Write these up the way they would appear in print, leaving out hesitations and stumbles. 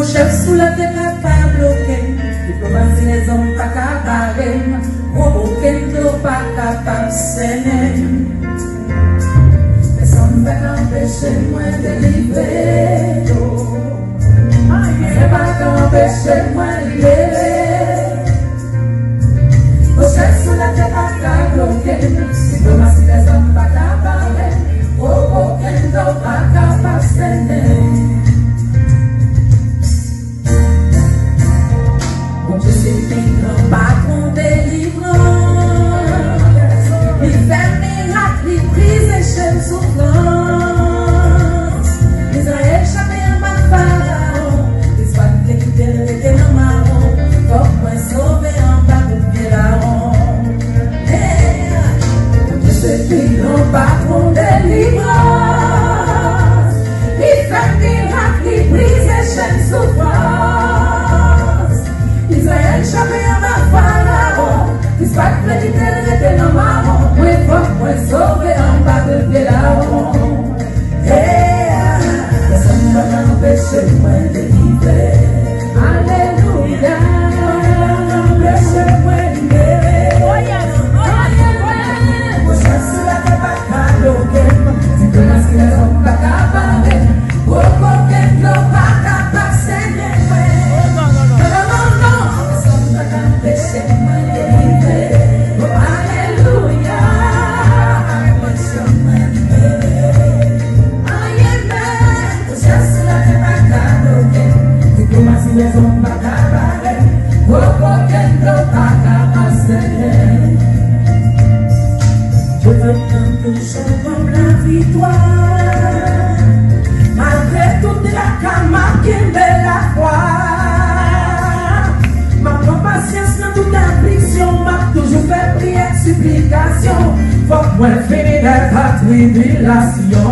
chef sous la tête pas bloqué, diplomatie les hommes pas capables, aucun dos pas capable de saigner. Personne ne va empêcher moi de livrer, c'est pas qu'empêcher moi de libérer. Au chef sous la tête pas bloqué, diplomatie les hommes pas capables, aucun dos pas capable de saigner. Je suis un patron délivrant. Il fait miracle, il brise les chaînes souffrances. Israël échappé en bas pharaon. Les soins d'écouter dans marron. Pour moi sauver en bas de Pharaon. Je suis un patron délivrant. Il fait miracle, il brise les chaînes souffrances. Israël échappé à ma pharaon. Disparaît l'éternité dans ma main. Moi propre, moi sauvé en bas de Pharaon. Personne ne va m'empêcher moi de livrer. Alléluia. Empêcher moi de libérer. Moi chasse la tête pas bloquée. Si tu m'as dit les hommes pas capables. Aucun de l'eau pas capable de saigner. Les hommes pas capables, aucun de pas capable. Je veux toujours comme la victoire, malgré toute la cama qui me la foi. Ma propre patience dans toute affliction, m'a toujours fait prière, supplication. Faut que moi finisse d'être tribulation.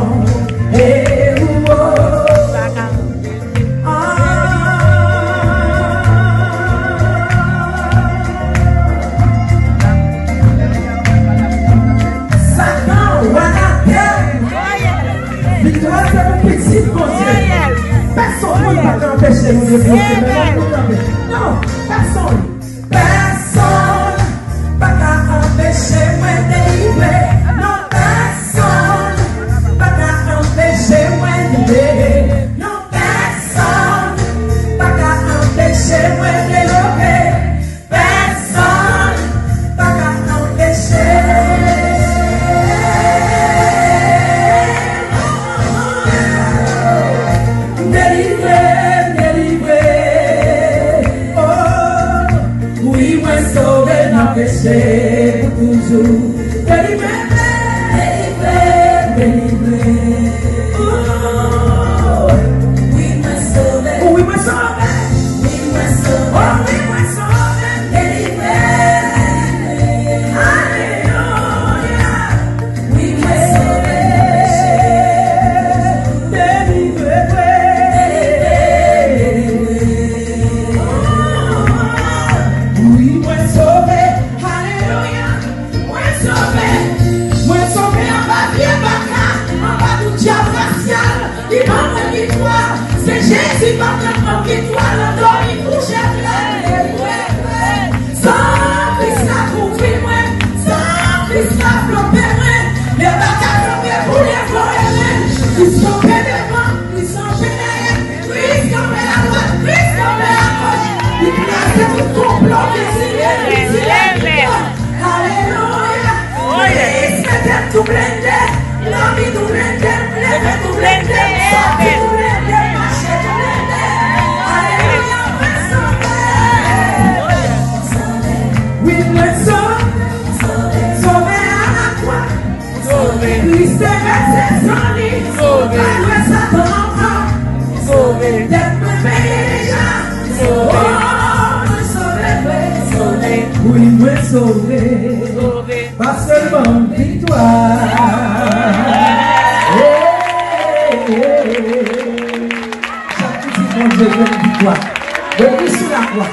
Personne ne va t'empêcher de nous non, personne. Personne ne va t'empêcher de me délivrer. Non, personne ne va t'empêcher de me libérer. Non, personne ne va t'empêcher de me développer. Personne ne va t'empêcher. Empêcher pour toujours. Délivrer, délivrer, délivrer. Oh, oui, m'a sauvé. Oh, oui, m'a sauvé. Oui, m'a sauvé. Oh, oui, m'a sauvé. Délivrer. Alléluia. Oui, m'a sauvé. Délivrer, délivrer. Oui, m'a sauvé. Moi sauvé en bas vieux baka, en bas du diable racial. Il m'a mon victoire, c'est Jésus par notre victoire. L'endort il couche sans Christ a couvert moi, sans Christ a flopé moi. Les baka flopé pour les voler. Ils sont pédément, ils sont pédés. Christ tombé à droite, Christ tombé à gauche. Il place tout complot, tout blende, la vie tout blende, lève tout blende, sorti tout blende, marché tout blende. Alléluia, sauvé. Oui, le sauvé, sauvé à la croix. Sauvé. Christ est versé son lit. Sauvé. Malgré Satan enfant. Sauvé. D'être payé déjà. Sauvé. Oh, sauvé, sauvé. Oui, moi sauvé. Sauvé. Pas seulement victoire. Chaque petit bon Dieu veut une victoire. Depuis sous la croix.